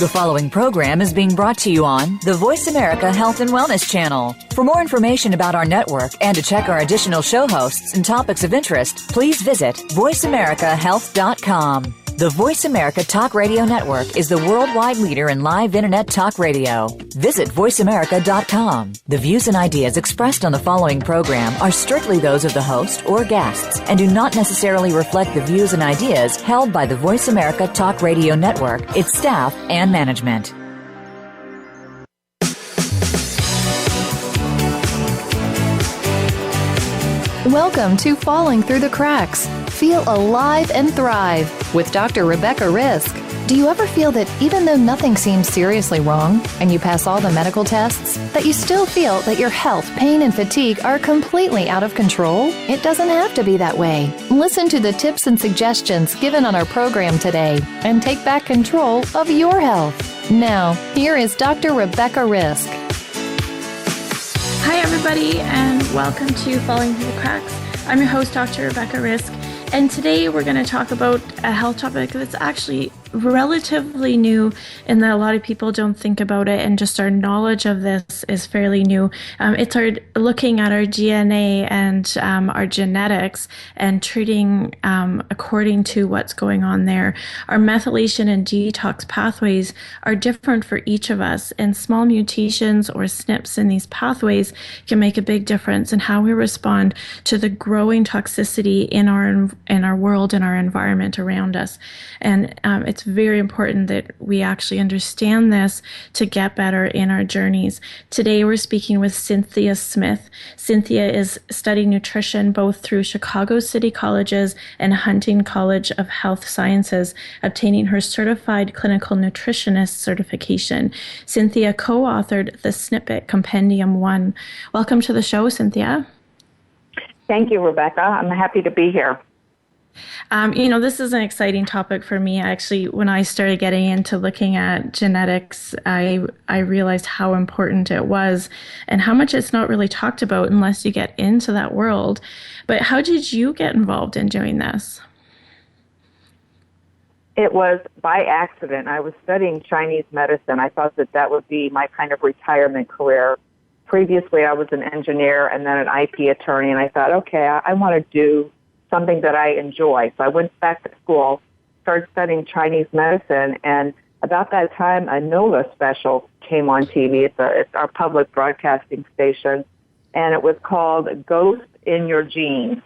The following program is being brought to you on the VoiceAmerica Health and Wellness Channel. For more information about our network and to check our additional show hosts and topics of interest, please visit voiceamericahealth.com. The Voice America Talk Radio Network is the worldwide leader in live Internet talk radio. Visit voiceamerica.com. The views and ideas expressed on the following program are strictly those of the host or guests and do not necessarily reflect the views and ideas held by the Voice America Talk Radio Network, its staff, and management. Welcome to Falling Through the Cracks. Feel alive and thrive with Dr. Rebecca Risk. Do you ever feel that even though nothing seems seriously wrong and you pass all the medical tests, that you still feel that your health, pain, and fatigue are completely out of control? It doesn't have to be that way. Listen to the tips and suggestions given on our program today and take back control of your health. Now, here is Dr. Rebecca Risk. Hi, everybody, and welcome to Falling Through the Cracks. I'm your host, Dr. Rebecca Risk, and today we're going to talk about a health topic that's actually relatively new in that a lot of people don't think about it, and just our knowledge of this is fairly new. It's our looking at our DNA and our genetics and treating according to what's going on there. Our methylation and detox pathways are different for each of us, and small mutations or SNPs in these pathways can make a big difference in how we respond to the growing toxicity in our world and our environment around us. And it's very important that we actually understand this to get better in our journeys. Today we're speaking with Cynthia Smith. Cynthia is studying nutrition both through Chicago City Colleges and Hunting College of Health Sciences, obtaining her Certified Clinical Nutritionist certification. Cynthia co-authored the Snippet Compendium 1. Welcome to the show, Cynthia. Thank you, Rebecca. I'm happy to be here. This is an exciting topic for me. Actually, when I started getting into looking at genetics, I realized how important it was and how much it's not really talked about unless you get into that world. But how did you get involved in doing this? It was by accident. I was studying Chinese medicine. I thought that would be my kind of retirement career. Previously, I was an engineer and then an IP attorney, and I thought, okay, I want to do something that I enjoy. So I went back to school, started studying Chinese medicine, and about that time, a Nova special came on TV. It's our public broadcasting station, and it was called Ghost in Your Genes.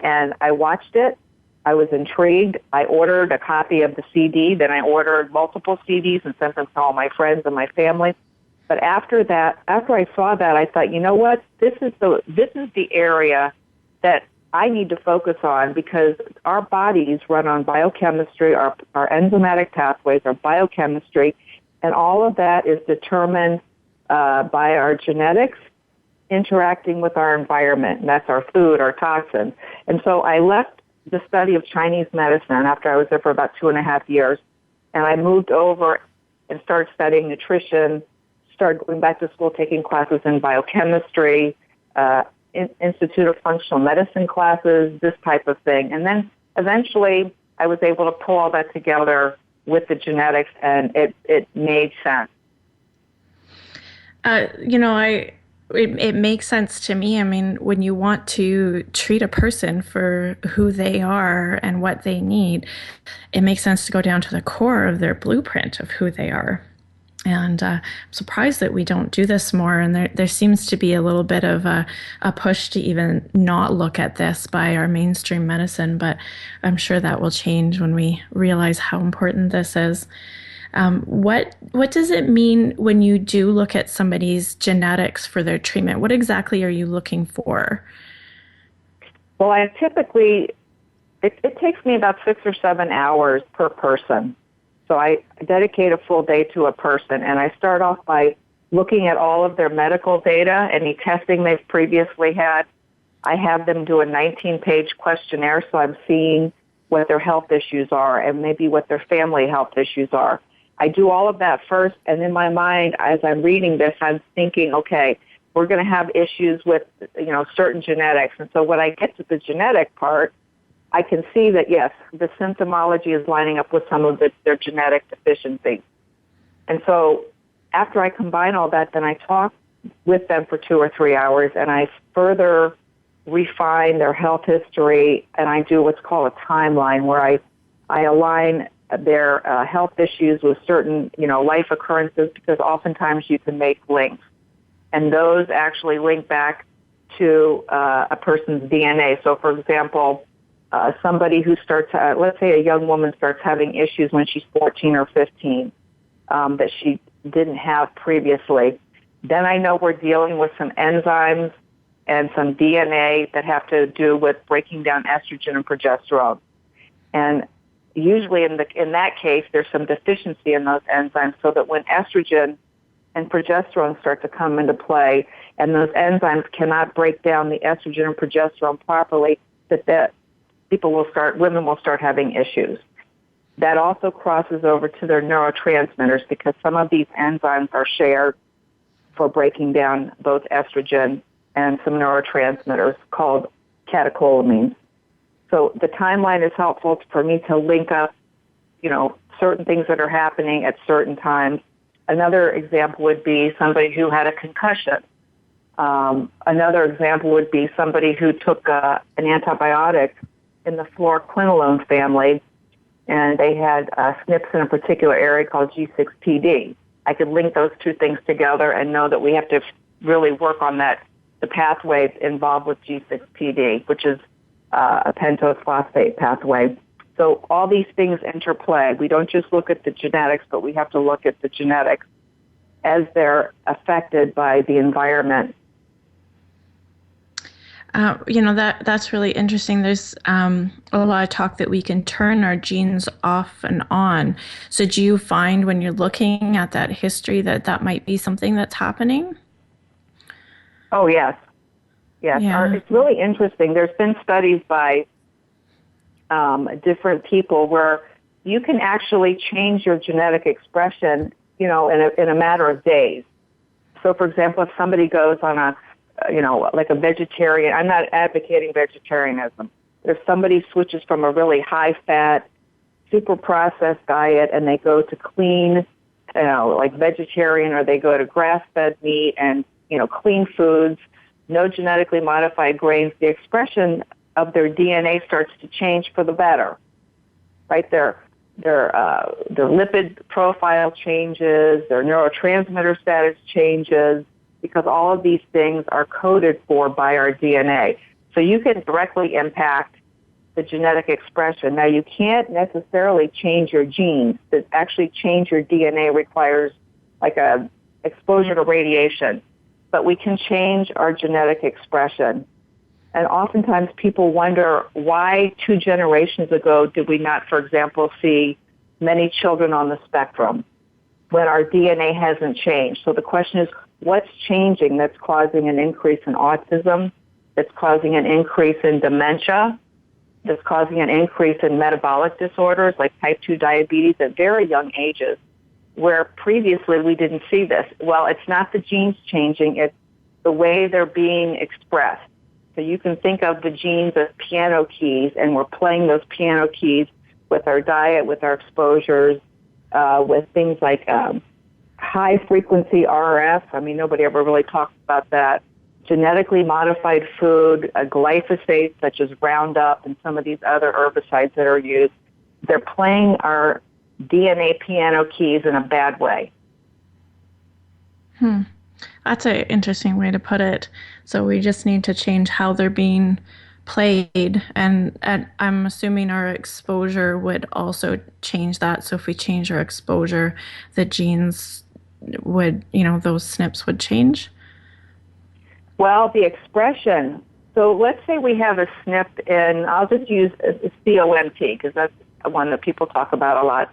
And I watched it. I was intrigued. I ordered a copy of the CD. Then I ordered multiple CDs and sent them to all my friends and my family. But after I saw that, I thought, you know what? This is the area that I need to focus on, because our bodies run on biochemistry, our enzymatic pathways, our biochemistry, and all of that is determined by our genetics interacting with our environment, and that's our food, our toxins. And so I left the study of Chinese medicine after I was there for about 2.5 years, and I moved over and started studying nutrition, started going back to school, taking classes in biochemistry, Institute of Functional Medicine classes, this type of thing. And then eventually I was able to pull all that together with the genetics, and it made sense. It makes sense to me. I mean, when you want to treat a person for who they are and what they need, it makes sense to go down to the core of their blueprint of who they are. And I'm surprised that we don't do this more. And there seems to be a little bit of a push to even not look at this by our mainstream medicine. But I'm sure that will change when we realize how important this is. What does it mean when you do look at somebody's genetics for their treatment? What exactly are you looking for? Well, I typically, it takes me about 6 or 7 hours per person. So I dedicate a full day to a person, and I start off by looking at all of their medical data, any testing they've previously had. I have them do a 19-page questionnaire, so I'm seeing what their health issues are and maybe what their family health issues are. I do all of that first, and in my mind, as I'm reading this, I'm thinking, okay, we're going to have issues with, certain genetics. And so when I get to the genetic part, I can see that, yes, the symptomology is lining up with some of their genetic deficiencies. And so after I combine all that, then I talk with them for 2 or 3 hours, and I further refine their health history, and I do what's called a timeline where I align their health issues with certain, life occurrences, because oftentimes you can make links. And those actually link back to a person's DNA. So, for example, somebody who starts, let's say a young woman starts having issues when she's 14 or 15 that she didn't have previously. Then I know we're dealing with some enzymes and some DNA that have to do with breaking down estrogen and progesterone. And usually in that case, there's some deficiency in those enzymes, so that when estrogen and progesterone start to come into play and those enzymes cannot break down the estrogen and progesterone properly, that women will start having issues. That also crosses over to their neurotransmitters, because some of these enzymes are shared for breaking down both estrogen and some neurotransmitters called catecholamines. So the timeline is helpful for me to link up, certain things that are happening at certain times. Another example would be somebody who had a concussion. Another example would be somebody who took an antibiotic in the fluoroquinolone family, and they had SNPs in a particular area called G6PD. I could link those two things together and know that we have to really work on the pathway involved with G6PD, which is a pentose phosphate pathway. So all these things interplay. We don't just look at the genetics, but we have to look at the genetics as they're affected by the environment. That's really interesting. There's a lot of talk that we can turn our genes off and on. So do you find when you're looking at that history that might be something that's happening? Oh, yes. Yes. Yeah. It's really interesting. There's been studies by different people where you can actually change your genetic expression, in a matter of days. So, for example, if somebody goes on like a vegetarian, I'm not advocating vegetarianism. If somebody switches from a really high-fat, super processed diet and they go to clean, like vegetarian, or they go to grass-fed meat and, clean foods, no genetically modified grains, the expression of their DNA starts to change for the better, right? Their lipid profile changes, their neurotransmitter status changes, because all of these things are coded for by our DNA. So you can directly impact the genetic expression. Now, you can't necessarily change your genes. To actually change your DNA requires like a exposure to radiation. But we can change our genetic expression. And oftentimes people wonder why 2 generations ago did we not, for example, see many children on the spectrum when our DNA hasn't changed. So the question is, what's changing that's causing an increase in autism, that's causing an increase in dementia, that's causing an increase in metabolic disorders like type 2 diabetes at very young ages, where previously we didn't see this? Well, it's not the genes changing, it's the way they're being expressed. So you can think of the genes as piano keys, and we're playing those piano keys with our diet, with our exposures, with things like high-frequency RF. I mean, nobody ever really talks about that. Genetically modified food, glyphosate, such as Roundup, and some of these other herbicides that are used. They're playing our DNA piano keys in a bad way. That's an interesting way to put it. So we just need to change how they're being played, and I'm assuming our exposure would also change that. So if we change our exposure, the genes would, those SNPs would change? Well, the expression. So let's say we have a SNP in, I'll just use COMT because that's one that people talk about a lot.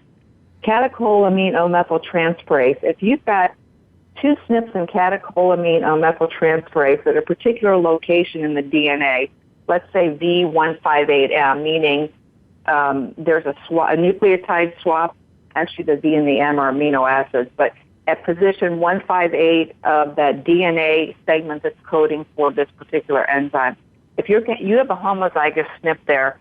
Catecholamine O-methyltransferase. If you've got 2 SNPs in catecholamine O-methyltransferase at a particular location in the DNA, let's say V158M, meaning there's a nucleotide swap. Actually, the V and the M are amino acids, but at position 158 of that DNA segment that's coding for this particular enzyme, if you have a homozygous SNP there,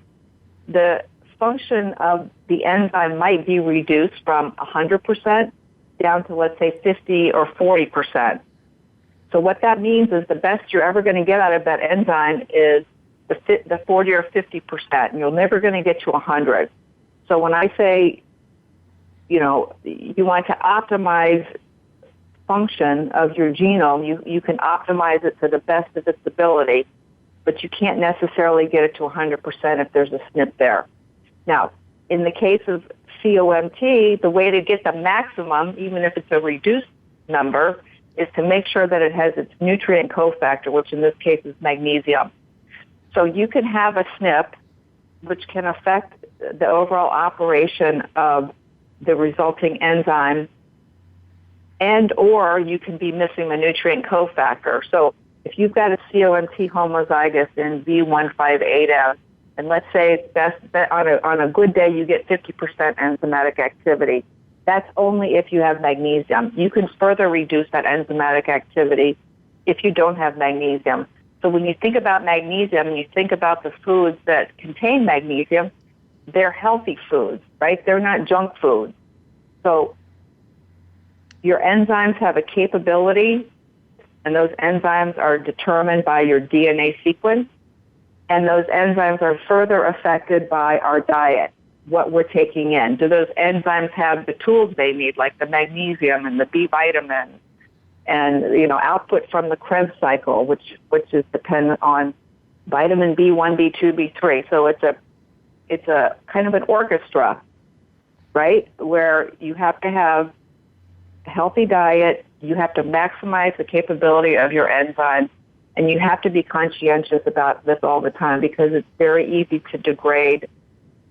the function of the enzyme might be reduced from 100% down to, let's say, 50 or 40%. So what that means is the best you're ever going to get out of that enzyme is the 40 or 50%, and you're never going to get to 100. So when I say, you want to optimize function of your genome, you can optimize it to the best of its ability, but you can't necessarily get it to 100% if there's a SNP there. Now, in the case of COMT, the way to get the maximum, even if it's a reduced number, is to make sure that it has its nutrient cofactor, which in this case is magnesium. So you can have a SNP which can affect the overall operation of the resulting enzyme, and or you can be missing the nutrient cofactor. So if you've got a COMT homozygous in V158F, and let's say on a good day you get 50% enzymatic activity, that's only if you have magnesium. You can further reduce that enzymatic activity if you don't have magnesium. So when you think about magnesium and you think about the foods that contain magnesium, they're healthy foods, right? They're not junk food. So your enzymes have a capability, and those enzymes are determined by your DNA sequence, and those enzymes are further affected by our diet, what we're taking in. Do those enzymes have the tools they need, like the magnesium and the B vitamins, and output from the Krebs cycle, which is dependent on vitamin B1, B2, B3. So it's a kind of an orchestra, right? Where you have to have a healthy diet, you have to maximize the capability of your enzymes, and you have to be conscientious about this all the time because it's very easy to degrade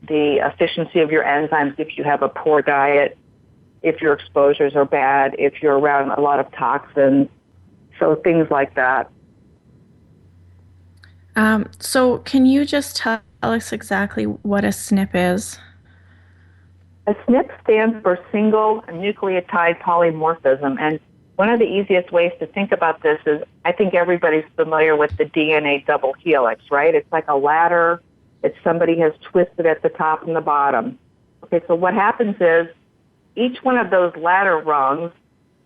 the efficiency of your enzymes if you have a poor diet, if your exposures are bad, if you're around a lot of toxins, so things like that. So can you just tell us exactly what a SNP is? A SNP stands for single nucleotide polymorphism, and one of the easiest ways to think about this is I think everybody's familiar with the DNA double helix, right? It's like a ladder that somebody has twisted at the top and the bottom. Okay, so what happens is each one of those ladder rungs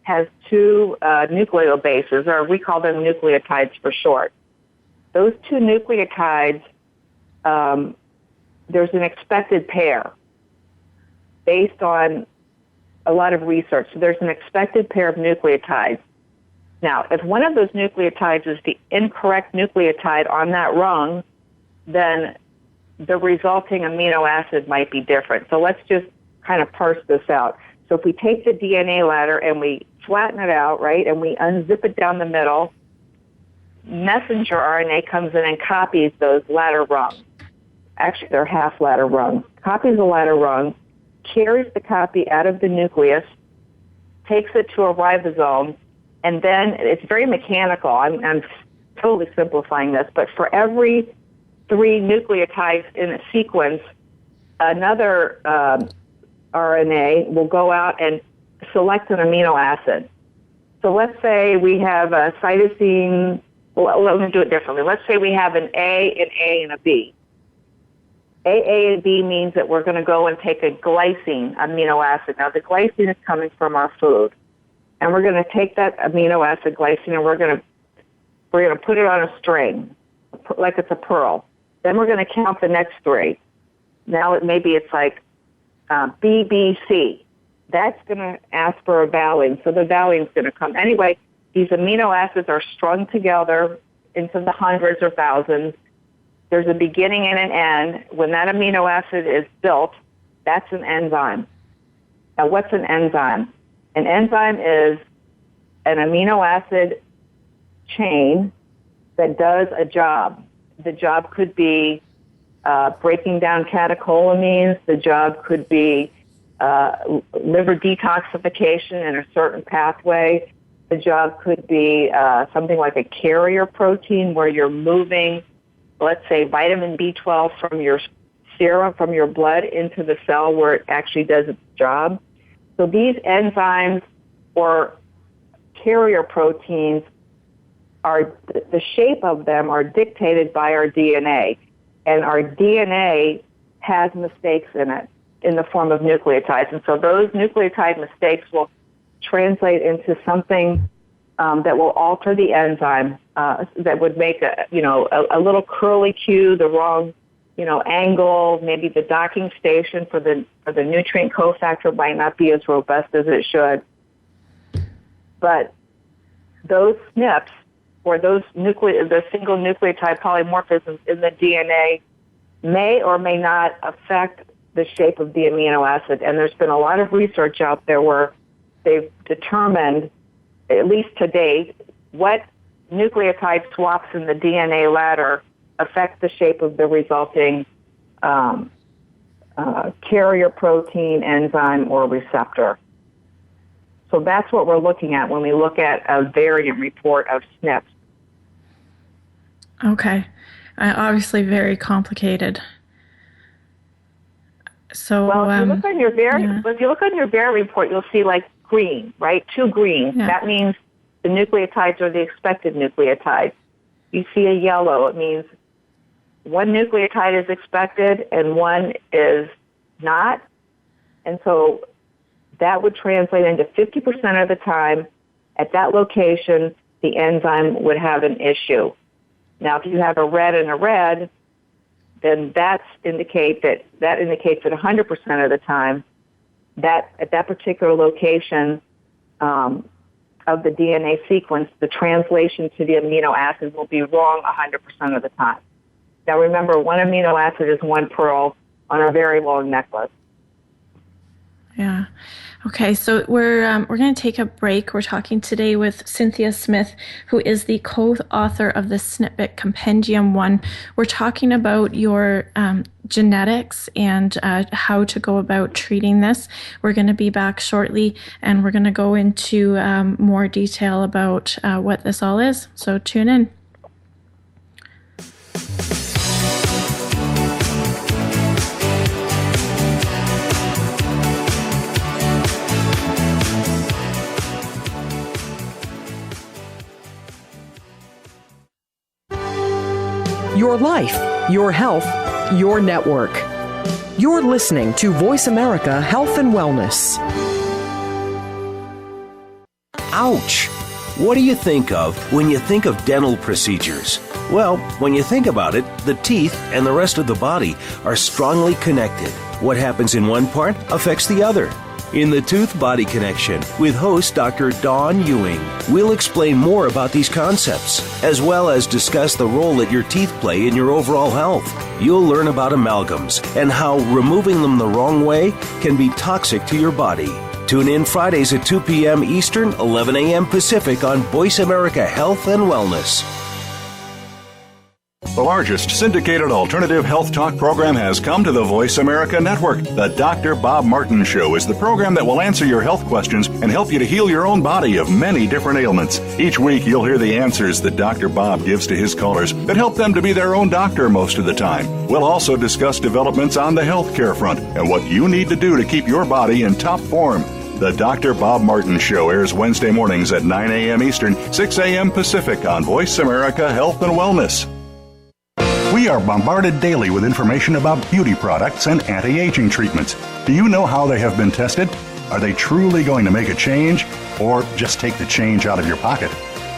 has two nucleobases, or we call them nucleotides for short. Those two nucleotides, there's an expected pair based on a lot of research. So there's an expected pair of nucleotides. Now, if one of those nucleotides is the incorrect nucleotide on that rung, then the resulting amino acid might be different. So let's just kind of parse this out. So if we take the DNA ladder and we flatten it out, right, and we unzip it down the middle, messenger RNA comes in and copies those ladder rungs. Actually, they're half ladder rungs. Copies the ladder rung, carries the copy out of the nucleus, takes it to a ribosome, and then it's very mechanical. I'm totally simplifying this, but for every 3 nucleotides in a sequence, another RNA will go out and select an amino acid. So let's say we have a cytosine. Well, let me do it differently. Let's say we have an A, and a B. A, and B means that we're going to go and take a glycine amino acid. Now, the glycine is coming from our food, and we're going to take that amino acid glycine and we're going to put it on a string, like it's a pearl. Then we're going to count the next 3. Now, maybe it's like B, B, C. That's going to ask for a valine, so the valine's going to come. Anyway, these amino acids are strung together into the hundreds or thousands. There's a beginning and an end. When that amino acid is built, that's an enzyme. Now, what's an enzyme? An enzyme is an amino acid chain that does a job. The job could be breaking down catecholamines. The job could be liver detoxification in a certain pathway. The job could be something like a carrier protein where you're moving, let's say, vitamin B12 from your serum, from your blood into the cell where it actually does its job. So these enzymes or carrier proteins the shape of them are dictated by our DNA. And our DNA has mistakes in it in the form of nucleotides. And so those nucleotide mistakes will translate into something that will alter the enzyme, that would make a little curlicue, the wrong, angle. Maybe the docking station for the nutrient cofactor might not be as robust as it should. But those SNPs, or the single nucleotide polymorphisms in the DNA, may or may not affect the shape of the amino acid. And there's been a lot of research out there where they've determined, at least to date, what nucleotide swaps in the DNA ladder affect the shape of the resulting carrier protein, enzyme, or receptor. So that's what we're looking at when we look at a variant report of SNPs. Okay. Obviously very complicated. So, well, if you look on your if you look on your variant report, you'll see like green, right? 2 green. Yeah. That means the nucleotides are the expected nucleotides. You see a yellow, it means one nucleotide is expected and one is not. And so that would translate into 50% of the time at that location, the enzyme would have an issue. Now, if you have a red and a red, then that indicates that 100% of the time that at that particular location of the DNA sequence, the translation to the amino acid will be wrong 100% of the time. Now, remember, one amino acid is one pearl on a very long necklace. Yeah. Okay, so we're going to take a break. We're talking today with Cynthia Smith, who is the co-author of the SNP Compendium 1. We're talking about your genetics and how to go about treating this. We're going to be back shortly, and we're going to go into more detail about what this all is. So tune in. Your life, your health, your network. You're listening to Voice America Health and Wellness. Ouch! What do you think of when you think of dental procedures? Well, when you think about it, the teeth and the rest of the body are strongly connected. What happens in one part affects the other. In the Tooth Body Connection with host Dr. Dawn Ewing, we'll explain more about these concepts, as well as discuss the role that your teeth play in your overall health. You'll learn about amalgams and how removing them the wrong way can be toxic to your body. Tune in Fridays at 2 p.m. Eastern, 11 a.m. Pacific on Voice America Health and Wellness. The largest syndicated alternative health talk program has come to the Voice America Network. The Dr. Bob Martin Show is the program that will answer your health questions and help you to heal your own body of many different ailments. Each week, you'll hear the answers that Dr. Bob gives to his callers that help them to be their own doctor most of the time. We'll also discuss developments on the healthcare front and what you need to do to keep your body in top form. The Dr. Bob Martin Show airs Wednesday mornings at 9 a.m. Eastern, 6 a.m. Pacific on Voice America Health and Wellness. We are bombarded daily with information about beauty products and anti-aging treatments. Do you know how they have been tested? Are they truly going to make a change, or just take the change out of your pocket?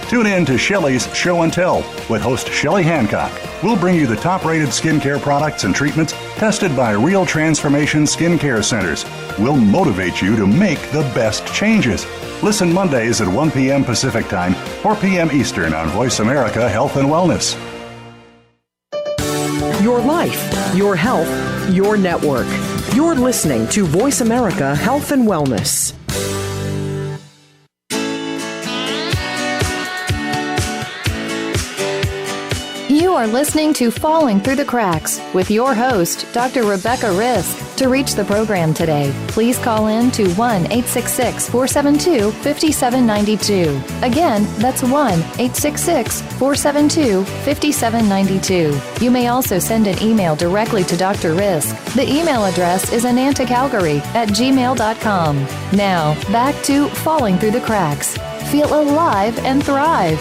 Tune in to Shelley's Show and Tell with host Shelley Hancock. We'll bring you the top-rated skincare products and treatments tested by Real Transformation Skincare Centers. We'll motivate you to make the best changes. Listen Mondays at 1 p.m. Pacific Time, 4 p.m. Eastern on Voice America Health and Wellness. Your life, your health, your network. You're listening to Voice America Health and Wellness. You are listening to Falling Through the Cracks with your host, Dr. Rebecca Risk. To reach the program today, please call in to 1-866-472-5792. Again, that's 1-866-472-5792. You may also send an email directly to Dr. Risk. The email address is anantacalgary@gmail.com. Now, back to Falling Through the Cracks. Feel alive and thrive.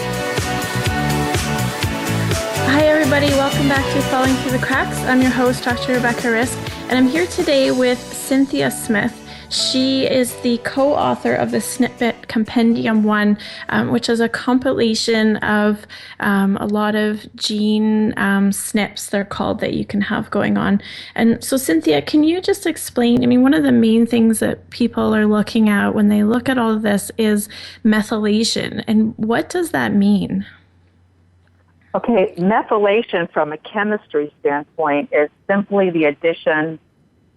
Hi, everybody. Welcome back to Falling Through the Cracks. I'm your host, Dr. Rebecca Risk, and I'm here today with Cynthia Smith. She is the co-author of the Snippet Compendium 1, which is a compilation of a lot of gene SNPs, they're called, that you can have going on. And so, Cynthia, can you just explain, I mean, one of the main things that people are looking at when they look at all of this is methylation. And what does that mean? Okay, methylation from a chemistry standpoint is simply the addition,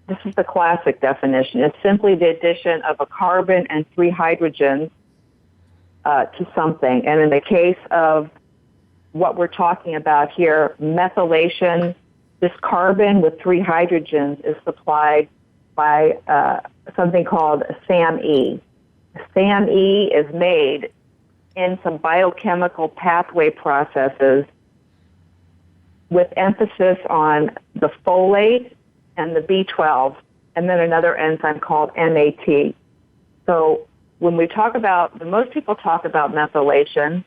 this is the classic definition, it's simply the addition of a carbon and 3 hydrogens to something. And in the case of what we're talking about here, methylation, this carbon with 3 hydrogens is supplied by something called SAMe. SAMe is made in some biochemical pathway processes with emphasis on the folate and the B12, and then another enzyme called MAT. So when we talk about, when most people talk about methylation,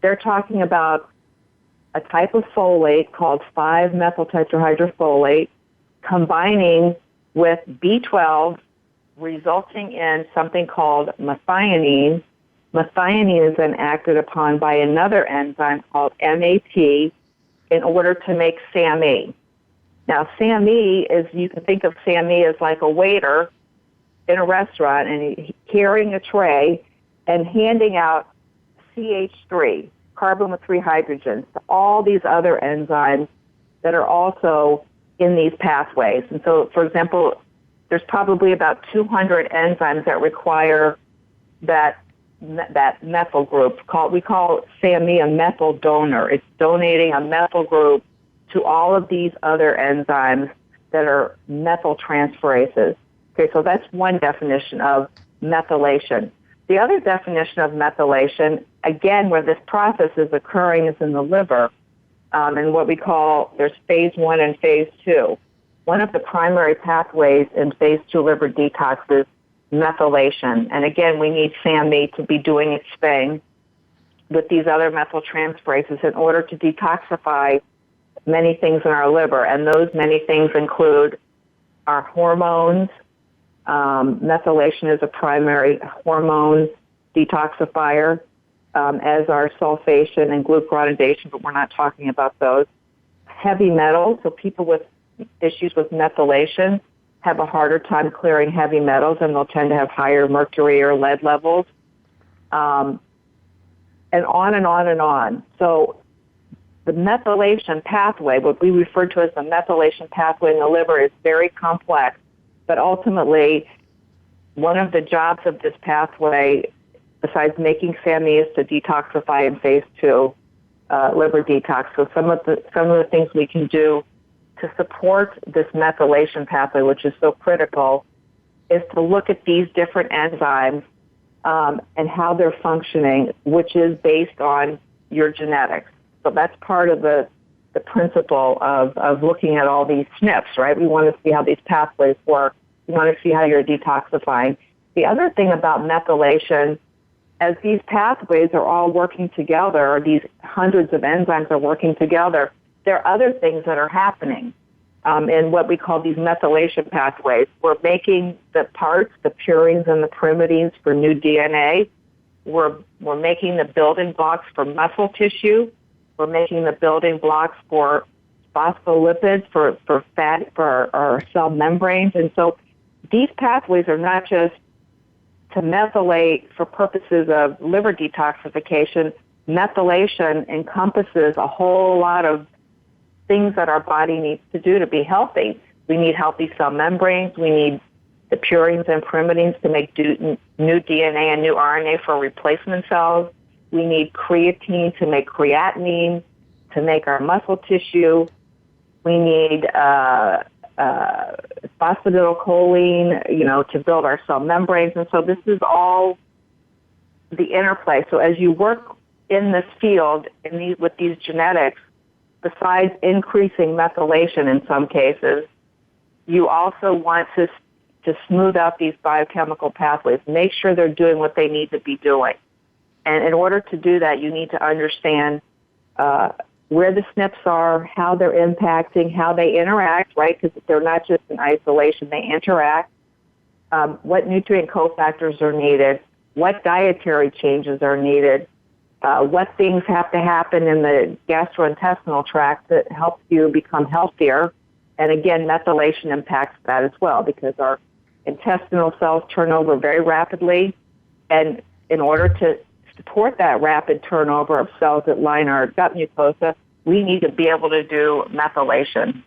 they're talking about a type of folate called 5-methyltetrahydrofolate combining with B12, resulting in something called methionine. Methionine is then acted upon by another enzyme called MAT in order to make SAMe. Now, SAMe is, you can think of SAMe as like a waiter in a restaurant and carrying a tray and handing out CH3, carbon with 3 hydrogens, to all these other enzymes that are also in these pathways. And so, for example, there's probably about 200 enzymes that require that methyl group. We call SAMe a methyl donor. It's donating a methyl group to all of these other enzymes that are methyl transferases. Okay, so that's one definition of methylation. The other definition of methylation, again, where this process is occurring, is in the liver, and what we call, there's phase 1 and phase 2. One of the primary pathways in phase 2 liver detox is methylation. And again, we need SAMe to be doing its thing with these other methyltransferases in order to detoxify many things in our liver. And those many things include our hormones. Methylation is a primary hormone detoxifier, as are sulfation and glucuronidation, but we're not talking about those. Heavy metals, so people with issues with methylation have a harder time clearing heavy metals, and they'll tend to have higher mercury or lead levels, and on and on and on. So the methylation pathway, what we refer to as the methylation pathway in the liver, is very complex, but ultimately one of the jobs of this pathway, besides making SAMe, is to detoxify in phase 2 liver detox. So some of the things we can do to support this methylation pathway, which is so critical, is to look at these different enzymes and how they're functioning, which is based on your genetics. So that's part of the principle of looking at all these SNPs, right? We want to see how these pathways work. We want to see how you're detoxifying. The other thing about methylation, as these pathways are all working together, or these hundreds of enzymes are working together, there are other things that are happening in what we call these methylation pathways. We're making the parts, the purines and the pyrimidines for new DNA. We're making the building blocks for muscle tissue. We're making the building blocks for phospholipids, for fat, for our cell membranes. And so these pathways are not just to methylate for purposes of liver detoxification. Methylation encompasses a whole lot of things that our body needs to do to be healthy. We need healthy cell membranes. We need the purines and pyrimidines to make new DNA and new RNA for replacement cells. We need creatine to make creatinine, to make our muscle tissue. We need phosphatidylcholine, to build our cell membranes. And so this is all the interplay. So as you work in this field, with these genetics, besides increasing methylation in some cases, you also want to smooth out these biochemical pathways, make sure they're doing what they need to be doing. And in order to do that, you need to understand where the SNPs are, how they're impacting, how they interact, right? Because they're not just in isolation, they interact. what nutrient cofactors are needed, what dietary changes are needed, what things have to happen in the gastrointestinal tract that helps you become healthier. And again, methylation impacts that as well because our intestinal cells turn over very rapidly. And in order to support that rapid turnover of cells that line our gut mucosa, we need to be able to do methylation.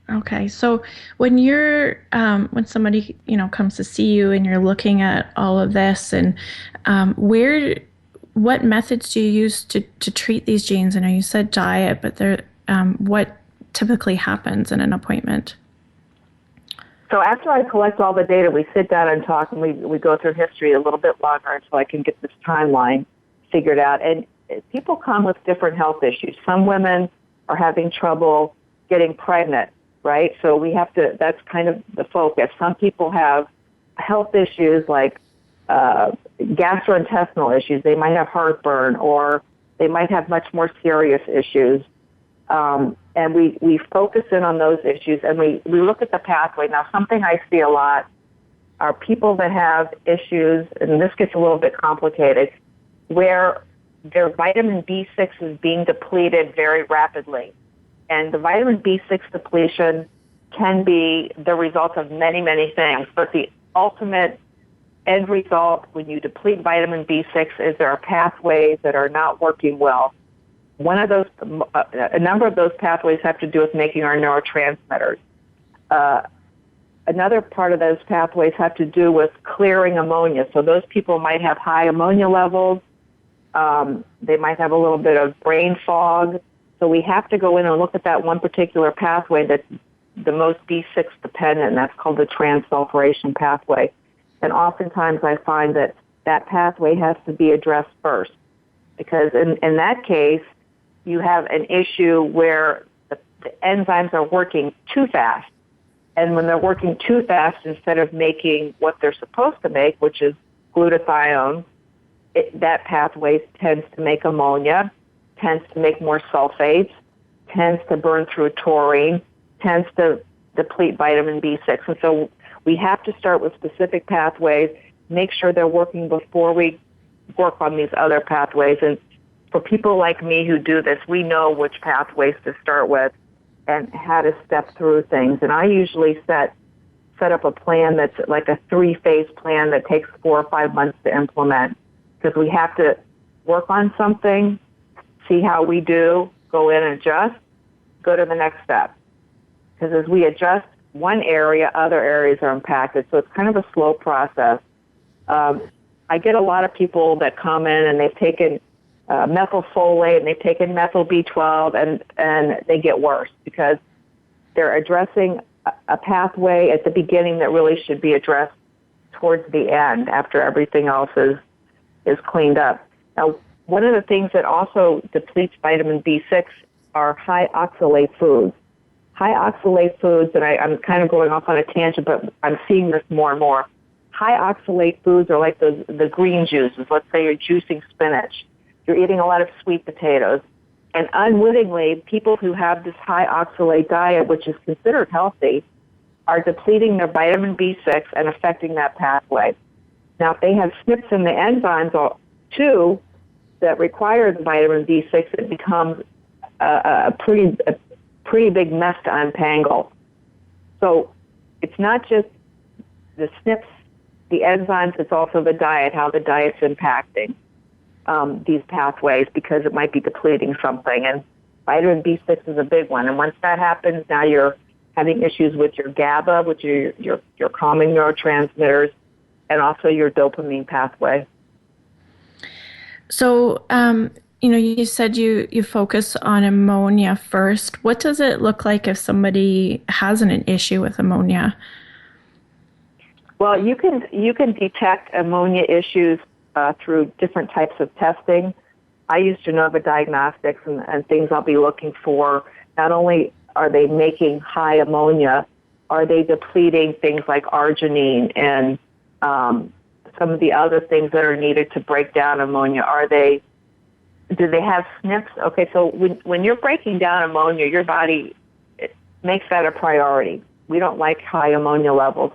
Okay, so when you're when somebody comes to see you and you're looking at all of this, and what methods do you use to treat these genes? I know you said diet, but what typically happens in an appointment? So after I collect all the data, we sit down and talk, and we go through history a little bit longer until I can get this timeline figured out. And people come with different health issues. Some women are having trouble getting pregnant, right? So we have to, that's kind of the focus. Some people have health issues like gastrointestinal issues. They might have heartburn, or they might have much more serious issues. And we focus in on those issues, and we look at the pathway. Now, something I see a lot are people that have issues, and this gets a little bit complicated, where their vitamin B6 is being depleted very rapidly. And the vitamin B6 depletion can be the result of many, many things. But the ultimate end result when you deplete vitamin B6 is there are pathways that are not working well. One of those, a number of those pathways have to do with making our neurotransmitters. Another part of those pathways have to do with clearing ammonia. So those people might have high ammonia levels. They might have a little bit of brain fog. So we have to go in and look at that one particular pathway that's the most B6 dependent, and that's called the transsulfuration pathway. And oftentimes I find that that pathway has to be addressed first, because in that case, you have an issue where the enzymes are working too fast. And when they're working too fast, instead of making what they're supposed to make, which is glutathione, that pathway tends to make ammonia, tends to make more sulfates, tends to burn through taurine, tends to deplete vitamin B6. And so we have to start with specific pathways, make sure they're working before we work on these other pathways. And for people like me who do this, we know which pathways to start with and how to step through things. And I usually set up a plan that's like a 3-phase plan that takes 4 or 5 months to implement, because we have to work on something, see how we do, go in and adjust, go to the next step. Because as we adjust one area, other areas are impacted. So it's kind of a slow process. I get a lot of people that come in and they've taken methylfolate and they've taken methyl B12 and they get worse because they're addressing a pathway at the beginning that really should be addressed towards the end after everything else is cleaned up. Now, one of the things that also depletes vitamin B6 are high oxalate foods. High oxalate foods, and I'm kind of going off on a tangent, but I'm seeing this more and more. High oxalate foods are like the green juices. Let's say you're juicing spinach. You're eating a lot of sweet potatoes. And unwittingly, people who have this high oxalate diet, which is considered healthy, are depleting their vitamin B6 and affecting that pathway. Now, if they have SNPs in the enzymes too that require the vitamin B6, it becomes a pretty big mess to untangle. So it's not just the SNPs, the enzymes, it's also the diet, how the diet's impacting these pathways, because it might be depleting something. And vitamin B6 is a big one. And once that happens, now you're having issues with your GABA, which are your calming neurotransmitters, and also your dopamine pathway. So, you said you focus on ammonia first. What does it look like if somebody has an issue with ammonia? Well, you can detect ammonia issues through different types of testing. I use Genova Diagnostics, and things I'll be looking for. Not only are they making high ammonia, are they depleting things like arginine and some of the other things that are needed to break down ammonia? Do they have SNPs? Okay, so when you're breaking down ammonia, your body makes that a priority. We don't like high ammonia levels.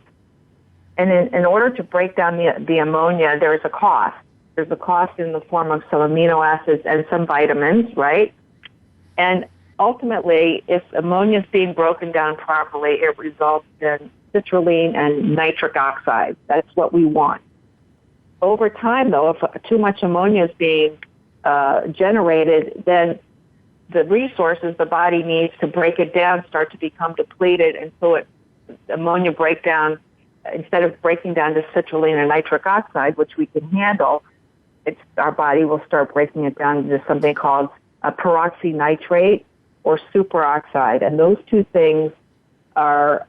And in order to break down the ammonia, there's a cost. There's a cost in the form of some amino acids and some vitamins, right? And ultimately, if ammonia is being broken down properly, it results in citrulline and nitric oxide. That's what we want. Over time, though, if too much ammonia is being generated, then the resources the body needs to break it down start to become depleted, and so ammonia breakdown, instead of breaking down to citrulline and nitric oxide, which we can handle, our body will start breaking it down into something called a peroxynitrate or superoxide, and those two things are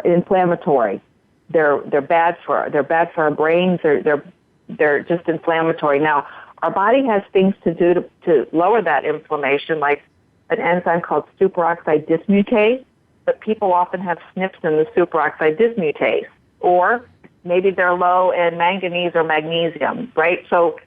inflammatory. They're bad for our brains. They're just inflammatory. Now, our body has things to do to lower that inflammation, like an enzyme called superoxide dismutase, but people often have SNPs in the superoxide dismutase, or maybe they're low in manganese or magnesium, right? So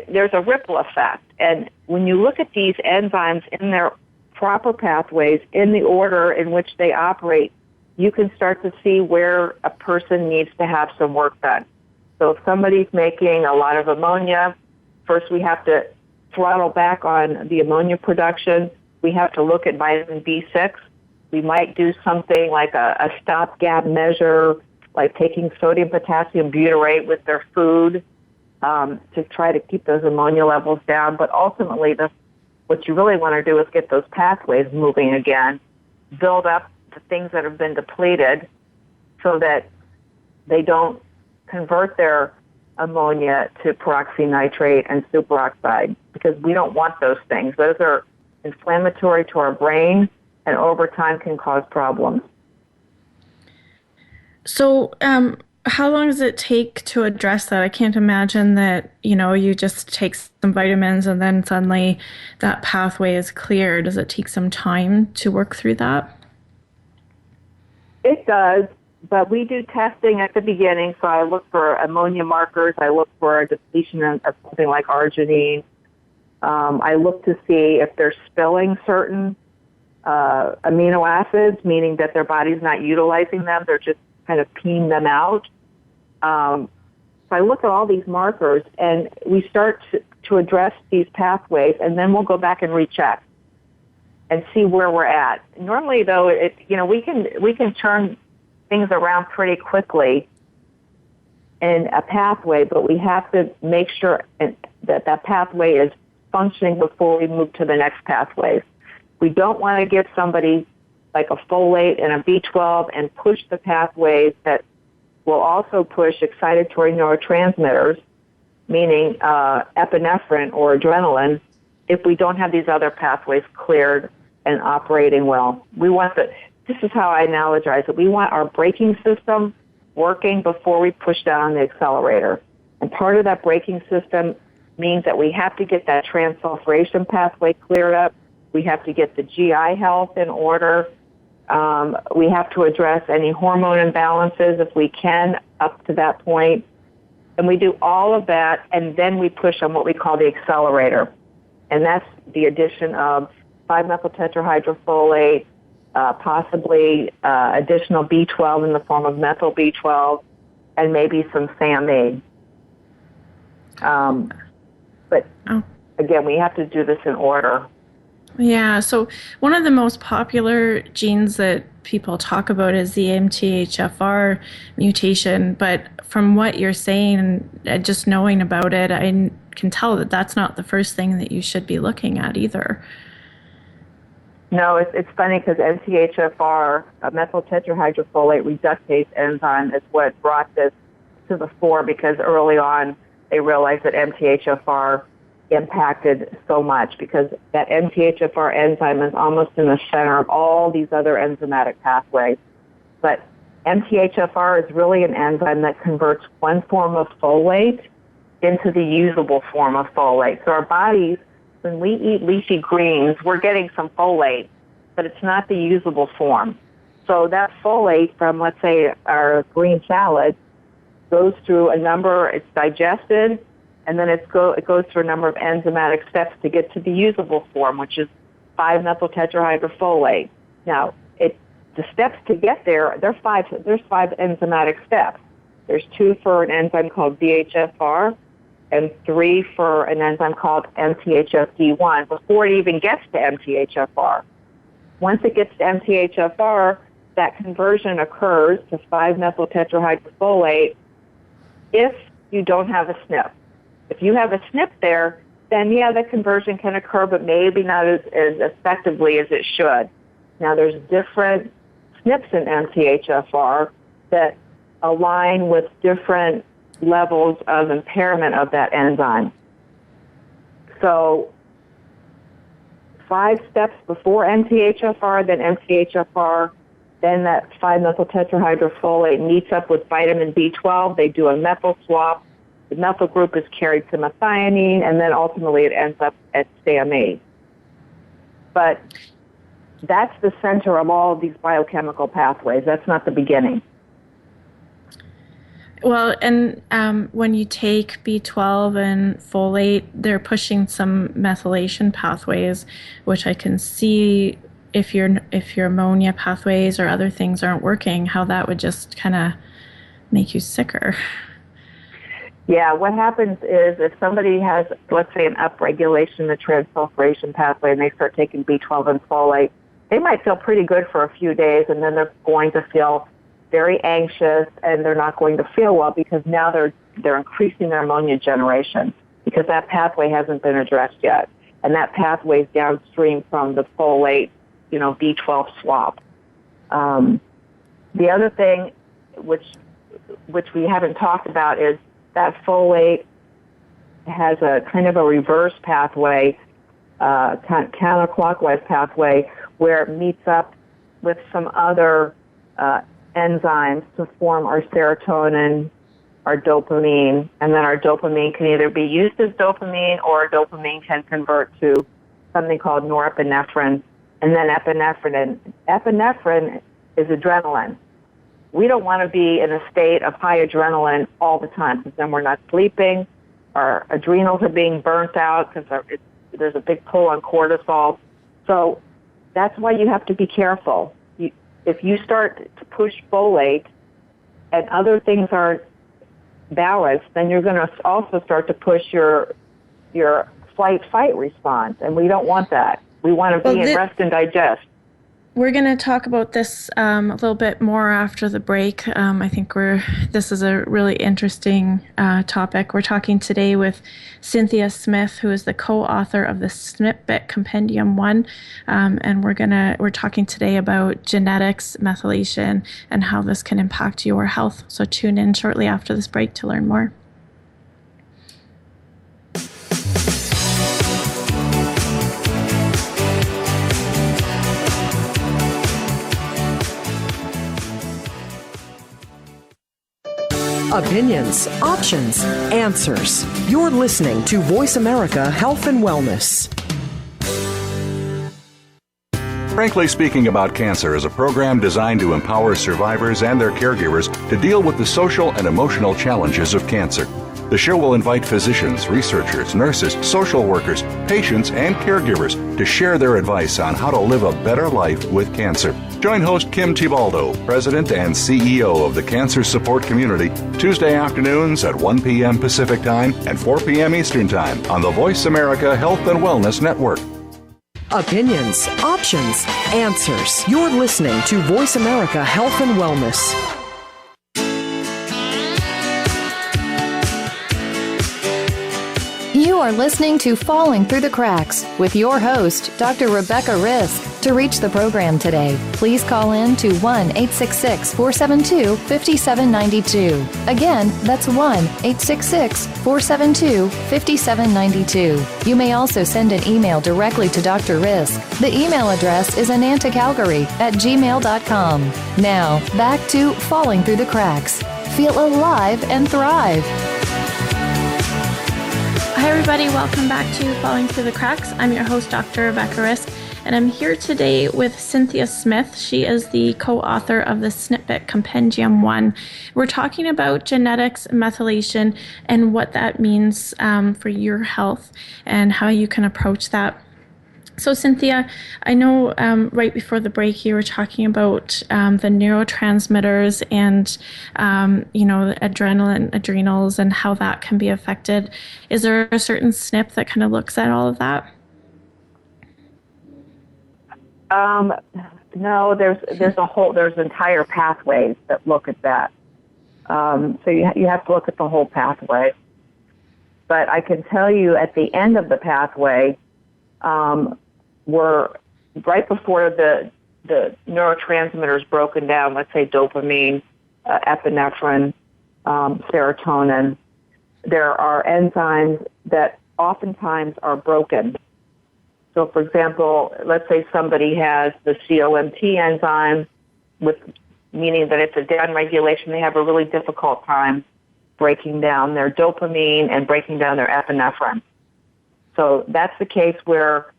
there's a ripple effect. And when you look at these enzymes in their proper pathways, in the order in which they operate, you can start to see where a person needs to have some work done. So if somebody's making a lot of ammonia, first we have to throttle back on the ammonia production. We have to look at vitamin B6. We might do something like a stopgap measure, like taking sodium potassium butyrate with their food to try to keep those ammonia levels down. But ultimately, what you really want to do is get those pathways moving again, build up the things that have been depleted so that they don't convert their ammonia to peroxynitrate and superoxide, because we don't want those things. Those are inflammatory to our brain and over time can cause problems. So how long does it take to address that? I can't imagine that, you just take some vitamins and then suddenly that pathway is clear. Does it take some time to work through that? It does, but we do testing at the beginning. So I look for ammonia markers. I look for a depletion of something like arginine. I look to see if they're spilling certain amino acids, meaning that their body's not utilizing them. They're just kind of peeing them out. So I look at all these markers, and we start to address these pathways, and then we'll go back and recheck and see where we're at. Normally, though, we can turn things around pretty quickly in a pathway, but we have to make sure that pathway is functioning before we move to the next pathways. We don't want to give somebody like a folate and a B12 and push the pathways that will also push excitatory neurotransmitters, meaning epinephrine or adrenaline, if we don't have these other pathways cleared and operating well. This is how I analogize it. We want our braking system working before we push down the accelerator. And part of that braking system means that we have to get that transsulfuration pathway cleared up. We have to get the GI health in order. We have to address any hormone imbalances if we can up to that point. And we do all of that, and then we push on what we call the accelerator. And that's the addition of 5-methyltetrahydrofolate, possibly additional B12 in the form of methyl B12, and maybe some SAMe. But again, we have to do this in order. Yeah, so one of the most popular genes that people talk about is the MTHFR mutation, but from what you're saying, just knowing about it, I can tell that that's not the first thing that you should be looking at either. No, it's funny because MTHFR, methyl tetrahydrofolate reductase enzyme, is what brought this to the fore, because early on they realized that MTHFR impacted so much, because that MTHFR enzyme is almost in the center of all these other enzymatic pathways. But MTHFR is really an enzyme that converts one form of folate into the usable form of folate. So our bodies, when we eat leafy greens, we're getting some folate, but it's not the usable form. So that folate from, let's say, our green salad goes through it's digested, and then it goes through a number of enzymatic steps to get to the usable form, which is 5-methyltetrahydrofolate. Now, the steps to get there, there's five enzymatic steps. There's 2 for an enzyme called VHFR and 3 for an enzyme called MTHFD1 before it even gets to MTHFR. Once it gets to MTHFR, that conversion occurs to 5-methyltetrahydrofolate if you don't have a SNP. If you have a SNP there, then the conversion can occur, but maybe not as effectively as it should. Now, there's different SNPs in MTHFR that align with different levels of impairment of that enzyme. So 5 steps before MTHFR, then MTHFR, then that 5-methyltetrahydrofolate meets up with vitamin B12. They do a methyl swap. The methyl group is carried to methionine, and then ultimately it ends up at SAMe. But that's the center of all of these biochemical pathways. That's not the beginning. Well, and when you take B12 and folate, they're pushing some methylation pathways, which I can see if your ammonia pathways or other things aren't working, how that would just kind of make you sicker. Yeah, what happens is if somebody has, let's say, an upregulation in the transsulfuration pathway and they start taking B12 and folate, they might feel pretty good for a few days, and then they're going to feel very anxious, and they're not going to feel well because now they're increasing their ammonia generation because that pathway hasn't been addressed yet, and that pathway is downstream from the folate, B12 swap. The other thing, which we haven't talked about, is that folate has a kind of a reverse pathway, counterclockwise pathway, where it meets up with some other enzymes to form our serotonin, our dopamine, and then our dopamine can either be used as dopamine or dopamine can convert to something called norepinephrine and then epinephrine. And epinephrine is adrenaline. We don't want to be in a state of high adrenaline all the time because then we're not sleeping. Our adrenals are being burnt out because there's a big pull on cortisol. So that's why you have to be careful. If you start to push folate and other things aren't balanced, then you're going to also start to push your flight-fight response, and we don't want that. We want to be in rest and digest. We're going to talk about this a little bit more after the break. I think this is a really interesting topic. We're talking today with Cynthia Smith, who is the co-author of the SNP Compendium 1, and we're talking today about genetics, methylation, and how this can impact your health. So tune in shortly after this break to learn more. Opinions, options, answers. You're listening to Voice America Health and Wellness. Frankly Speaking About Cancer is a program designed to empower survivors and their caregivers to deal with the social and emotional challenges of cancer. The show will invite physicians, researchers, nurses, social workers, patients, and caregivers to share their advice on how to live a better life with cancer. Join host Kim Tibaldo, President and CEO of the Cancer Support Community, Tuesday afternoons at 1 p.m. Pacific Time and 4 p.m. Eastern Time on the Voice America Health and Wellness Network. Opinions, options, answers. You're listening to Voice America Health and Wellness. You are listening to Falling Through the Cracks with your host, Dr. Rebecca Risk. To reach the program today, please call in to 1-866-472-5792. Again, that's 1-866-472-5792. You may also send an email directly to Dr. Risk. The email address is anantacalgary@gmail.com. Now, back to Falling Through the Cracks. Feel alive and thrive. Hi, everybody. Welcome back to Falling Through the Cracks. I'm your host, Dr. Rebecca Risk, and I'm here today with Cynthia Smith. She is the co-author of the SNP Compendium 1. We're talking about genetics, methylation, and what that means for your health and how you can approach that. So, Cynthia, I know right before the break you were talking about the neurotransmitters and, the adrenals and how that can be affected. Is there a certain SNP that kind of looks at all of that? No, there's entire pathways that look at that. So you have to look at the whole pathway. But I can tell you at the end of the pathway, we're right before the neurotransmitters broken down, let's say dopamine, epinephrine, serotonin. There are enzymes that oftentimes are broken. So, for example, let's say somebody has the COMT enzyme, meaning that it's a downregulation. They have a really difficult time breaking down their dopamine and breaking down their epinephrine. So that's the case where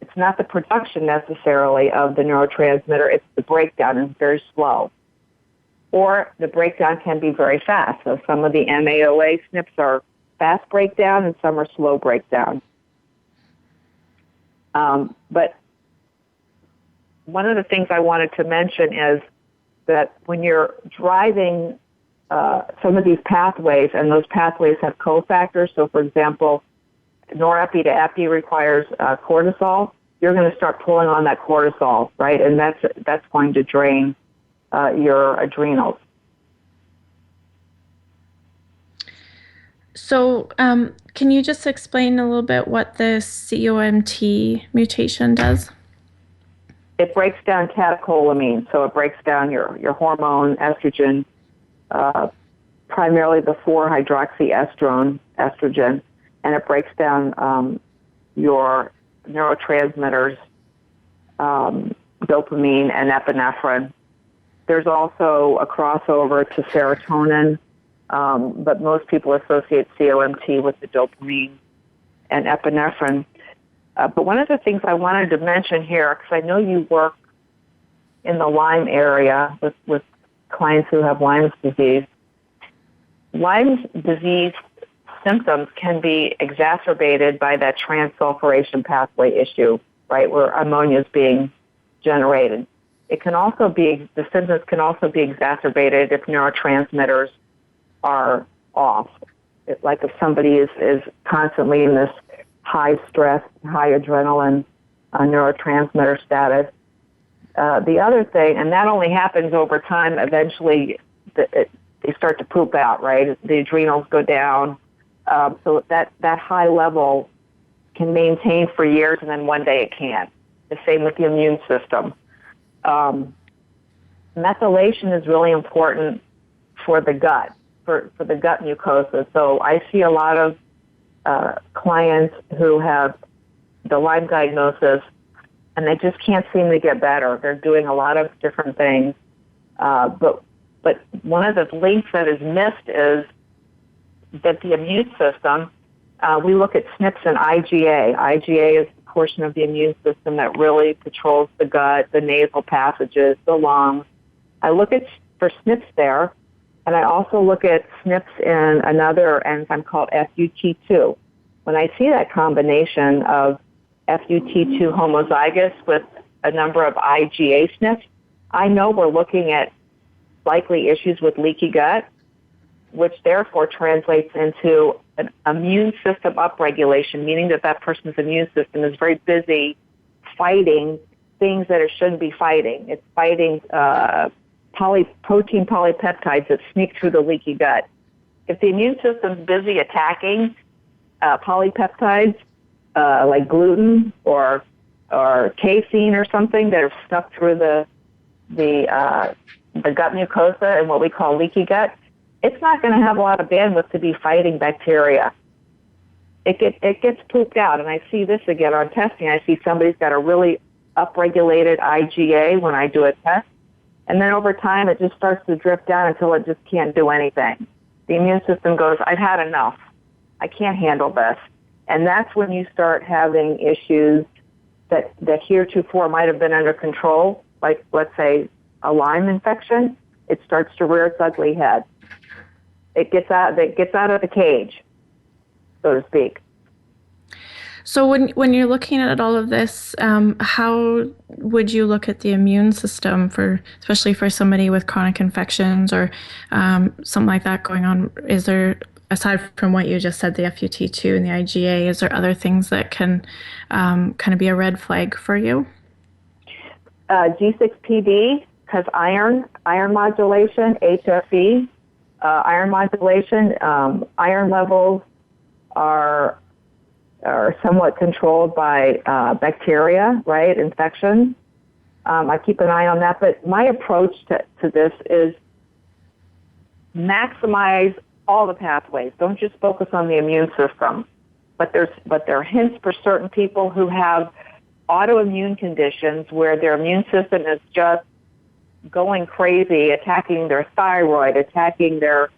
it's not the production necessarily of the neurotransmitter, it's the breakdown, and it's very slow. Or the breakdown can be very fast. So some of the MAOA SNPs are fast breakdown and some are slow breakdown. But one of the things I wanted to mention is that when you're driving some of these pathways, and those pathways have cofactors, so for example, norepi to epi requires cortisol, you're going to start pulling on that cortisol, right? And that's going to drain your adrenals. So can you just explain a little bit what the COMT mutation does? It breaks down catecholamine, so it breaks down your hormone, estrogen, primarily the 4-hydroxyestrogen, and it breaks down your neurotransmitters, dopamine and epinephrine. There's also a crossover to serotonin, but most people associate COMT with the dopamine and epinephrine. But one of the things I wanted to mention here, because I know you work in the Lyme area with clients who have Lyme's disease. Lyme's disease symptoms can be exacerbated by that transsulfuration pathway issue, right, where ammonia is being generated. The symptoms can also be exacerbated if neurotransmitters are off. Like if somebody is constantly in this high stress, high adrenaline neurotransmitter status. The other thing, and that only happens over time, eventually they start to poop out, right? The adrenals go down. So that high level can maintain for years, and then one day it can't. The same with the immune system. Methylation is really important for the gut, for the gut mucosa. So I see a lot of clients who have the Lyme diagnosis, and they just can't seem to get better. They're doing a lot of different things. But one of the links that is missed is that the immune system, we look at SNPs and IgA. IgA is the portion of the immune system that really patrols the gut, the nasal passages, the lungs. I look for SNPs there, and I also look at SNPs in another enzyme called FUT2. When I see that combination of FUT2 homozygous with a number of IgA SNPs, I know we're looking at likely issues with leaky gut, which therefore translates into an immune system upregulation, meaning that person's immune system is very busy fighting things that it shouldn't be fighting. It's fighting protein polypeptides that sneak through the leaky gut. If the immune system's busy attacking polypeptides like gluten or casein or something that are stuck through the gut mucosa and what we call leaky gut, it's not going to have a lot of bandwidth to be fighting bacteria. It gets pooped out, and I see this again on testing. I see somebody's got a really upregulated IgA when I do a test, and then over time it just starts to drift down until it just can't do anything. The immune system goes, I've had enough. I can't handle this. And that's when you start having issues that heretofore might have been under control, like, let's say, a Lyme infection. It starts to rear its ugly head. It gets out of the cage, so to speak. So when you're looking at all of this, how would you look at the immune system especially for somebody with chronic infections or something like that going on? Is there, aside from what you just said, the FUT2 and the IgA, is there other things that can kind of be a red flag for you? G6PD has iron modulation, HFE, iron modulation. Iron levels are somewhat controlled by bacteria, right, infections. I keep an eye on that, but my approach to this is maximize all the pathways. Don't just focus on the immune system. But there are hints for certain people who have autoimmune conditions where their immune system is just going crazy, attacking their thyroid, attacking their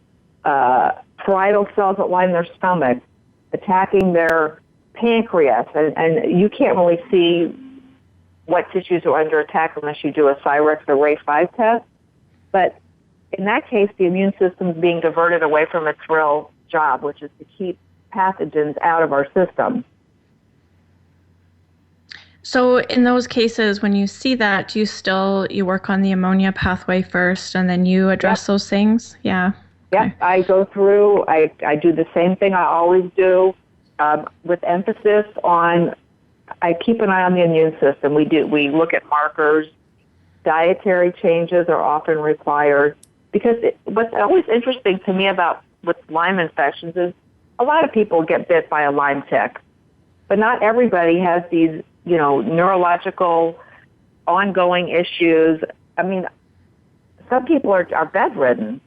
parietal cells that line their stomach, attacking their pancreas, and you can't really see what tissues are under attack unless you do a Cyrex or Ray-5 test. But in that case, the immune system is being diverted away from its real job, which is to keep pathogens out of our system. So in those cases, when you see that, you work on the ammonia pathway first, and then you address those things? Yeah. Okay. Yeah, I go through, I do the same thing I always do, with emphasis on, I keep an eye on the immune system. We look at markers. Dietary changes are often required, because what's always interesting to me with Lyme infections is a lot of people get bit by a Lyme tick, but not everybody has these, neurological ongoing issues. I mean, some people are bedridden,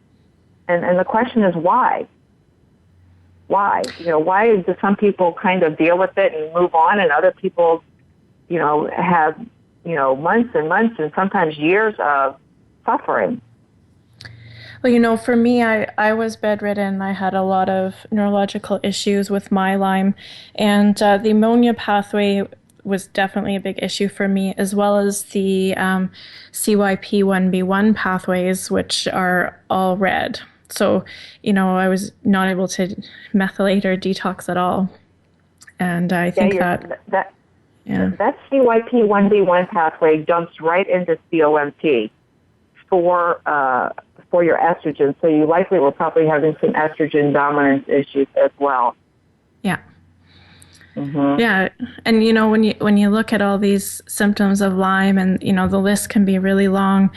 and the question is why? Why? Why do some people kind of deal with it and move on, and other people, have, months and months and sometimes years of suffering? Well, for me, I was bedridden. I had a lot of neurological issues with my Lyme, and the ammonia pathway was definitely a big issue for me, as well as the CYP1B1 pathways, which are all red. So, I was not able to methylate or detox at all. And I think that CYP1B1 pathway dumps right into COMT for your estrogen. So you likely were probably having some estrogen dominance issues as well. Yeah. Mm-hmm. Yeah. And, when you look at all these symptoms of Lyme, and, the list can be really long,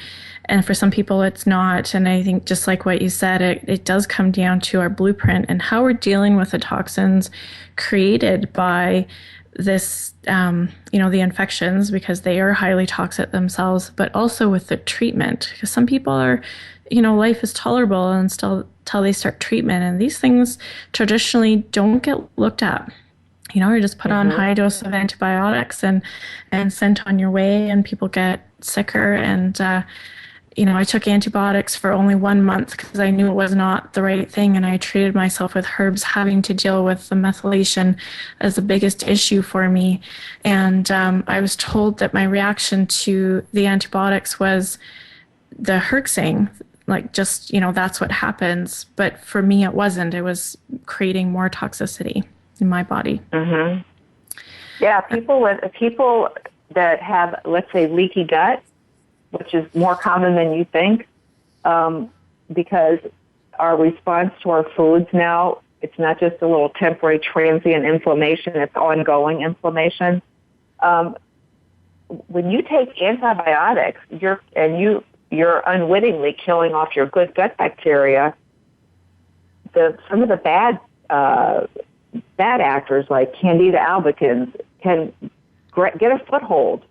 and for some people it's not. And I think just like what you said, it does come down to our blueprint and how we're dealing with the toxins created by this, the infections, because they are highly toxic themselves, but also with the treatment, because some people are, life is tolerable until they start treatment. And these things traditionally don't get looked at. You're just put on high dose of antibiotics and sent on your way, and people get sicker. And, I took antibiotics for only 1 month because I knew it was not the right thing. And I treated myself with herbs, having to deal with the methylation as the biggest issue for me. And I was told that my reaction to the antibiotics was the herxing, that's what happens. But for me, it wasn't. It was creating more toxicity in my body. Mm-hmm. Yeah, people that have, let's say, leaky gut, which is more common than you think, because our response to our foods now, it's not just a little temporary transient inflammation, it's ongoing inflammation. When you take antibiotics, you're unwittingly killing off your good gut bacteria. Some of the bad actors like Candida albicans can get a foothold,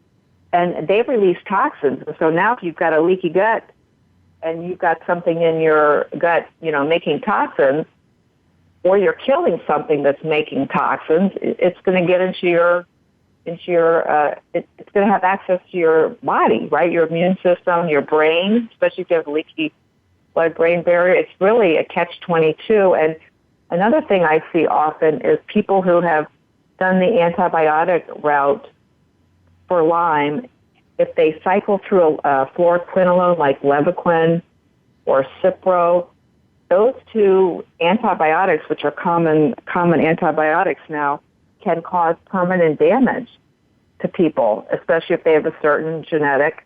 and they release toxins. So now if you've got a leaky gut and you've got something in your gut, making toxins, or you're killing something that's making toxins, it's going to get it's going to have access to your body, right? Your immune system, your brain, especially if you have a leaky blood-brain barrier. It's really a catch-22. And another thing I see often is people who have done the antibiotic route for Lyme, if they cycle through a fluoroquinolone like Levaquin or Cipro, those two antibiotics, which are common antibiotics now, can cause permanent damage to people, especially if they have a certain genetic,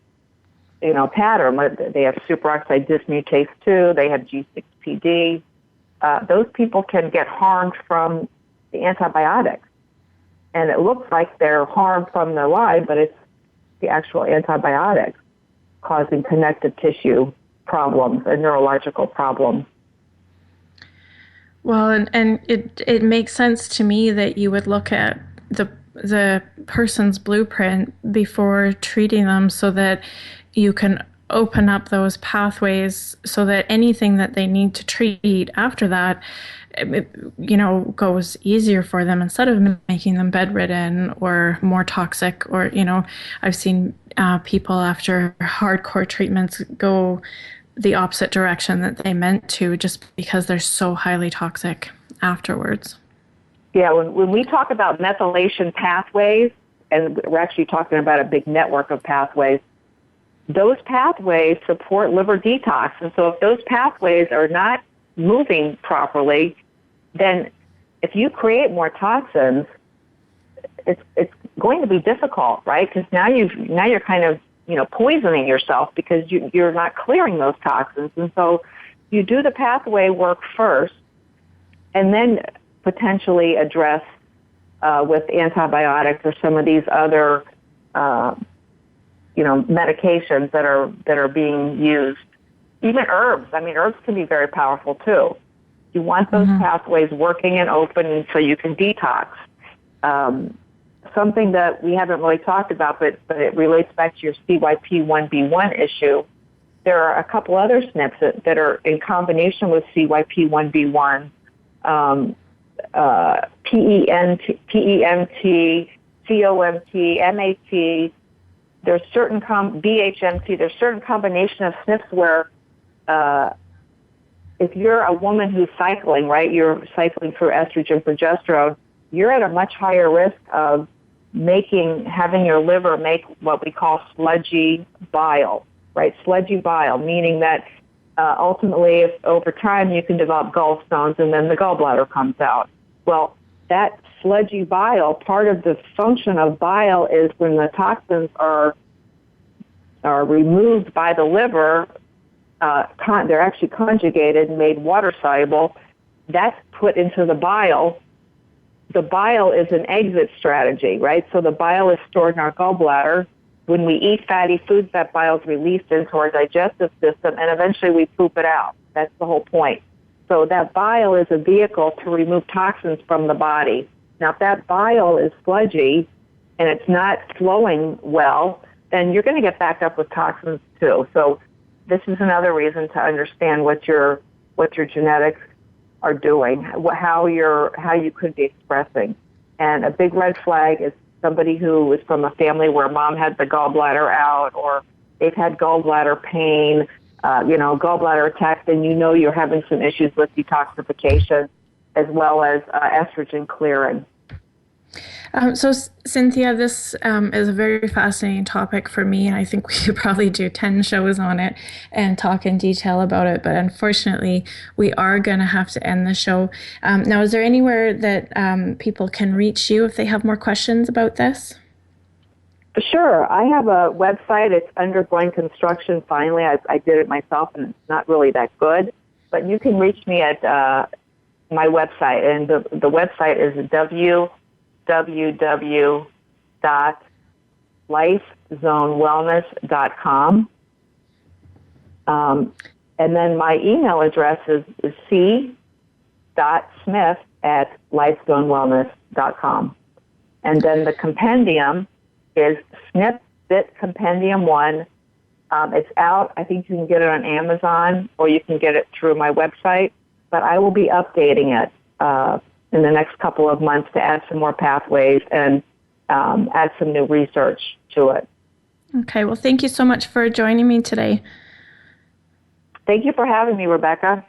pattern. They have superoxide dismutase 2, they have G6PD. Those people can get harmed from the antibiotics. And it looks like they're harmed from the Lyme, but it's the actual antibiotics causing connective tissue problems and neurological problems. Well, and it makes sense to me that you would look at the person's blueprint before treating them so that you can open up those pathways so that anything that they need to treat after that, goes easier for them instead of making them bedridden or more toxic. Or, I've seen people after hardcore treatments go the opposite direction that they meant to just because they're so highly toxic afterwards. Yeah, when we talk about methylation pathways, and we're actually talking about a big network of pathways, those pathways support liver detox. And so if those pathways are not moving properly, then if you create more toxins, it's going to be difficult, right? Because now you're kind of poisoning yourself because you're not clearing those toxins. And so you do the pathway work first, and then potentially address with antibiotics or some of these other medications that are being used. Even herbs. I mean, herbs can be very powerful too. You want those pathways working and open so you can detox. Something that we haven't really talked about, but it relates back to your CYP1B1 issue. There are a couple other SNPs that are in combination with CYP1B1, PEMT, COMT, MAT. There's certain BHMT. There's certain combination of SNPs where if you're a woman who's cycling, right, you're cycling through estrogen, progesterone, you're at a much higher risk of having your liver make what we call sludgy bile, right? Sludgy bile, meaning that ultimately, if over time you can develop gallstones and then the gallbladder comes out. Well, that sludgy bile, part of the function of bile is when the toxins are removed by the liver, they're actually conjugated and made water-soluble. That's put into the bile. The bile is an exit strategy, right? So the bile is stored in our gallbladder. When we eat fatty foods, that bile is released into our digestive system, and eventually we poop it out. That's the whole point. So that bile is a vehicle to remove toxins from the body. Now, if that bile is sludgy and it's not flowing well, then you're going to get backed up with toxins too. So this is another reason to understand what your genetics are doing, how you could be expressing. And a big red flag is somebody who is from a family where mom had the gallbladder out, or they've had gallbladder pain, gallbladder attacks, then you're having some issues with detoxification as well as estrogen clearing. So, Cynthia, this is a very fascinating topic for me, and I think we could probably do 10 shows on it and talk in detail about it, but unfortunately, we are going to have to end the show. Now, is there anywhere that people can reach you if they have more questions about this? Sure. I have a website. It's undergoing construction finally. I did it myself, and it's not really that good, but you can reach me at my website, and the website is www.lifezonewellness.com. And then my email address is c.smith@lifezonewellness.com. And then the compendium is SNP Fit Compendium 1. It's out. I think you can get it on Amazon or you can get it through my website, but I will be updating it in the next couple of months to add some more pathways and add some new research to it. Okay, well, thank you so much for joining me today. Thank you for having me, Rebecca.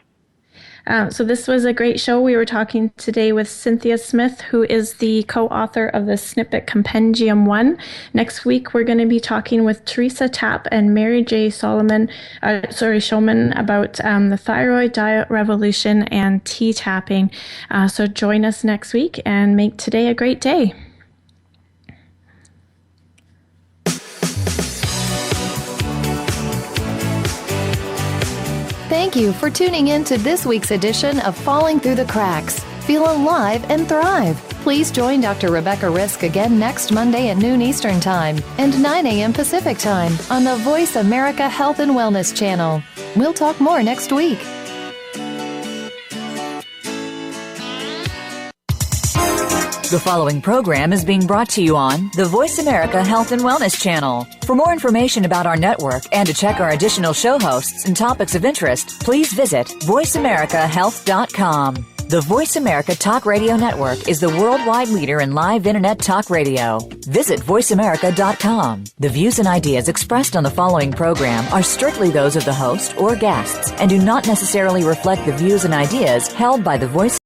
So this was a great show. We were talking today with Cynthia Smith, who is the co-author of the Snippet Compendium 1. Next week, we're going to be talking with Teresa Tapp and Mary J. Shulman about the thyroid diet revolution and T-tapping. So join us next week and make today a great day. Thank you for tuning in to this week's edition of Falling Through the Cracks. Feel alive and thrive. Please join Dr. Rebecca Risk again next Monday at noon Eastern Time and 9 a.m. Pacific Time on the Voice America Health and Wellness channel. We'll talk more next week. The following program is being brought to you on the Voice America Health and Wellness channel. For more information about our network and to check our additional show hosts and topics of interest, please visit voiceamericahealth.com. The Voice America Talk Radio Network is the worldwide leader in live Internet talk radio. Visit voiceamerica.com. The views and ideas expressed on the following program are strictly those of the host or guests and do not necessarily reflect the views and ideas held by the Voice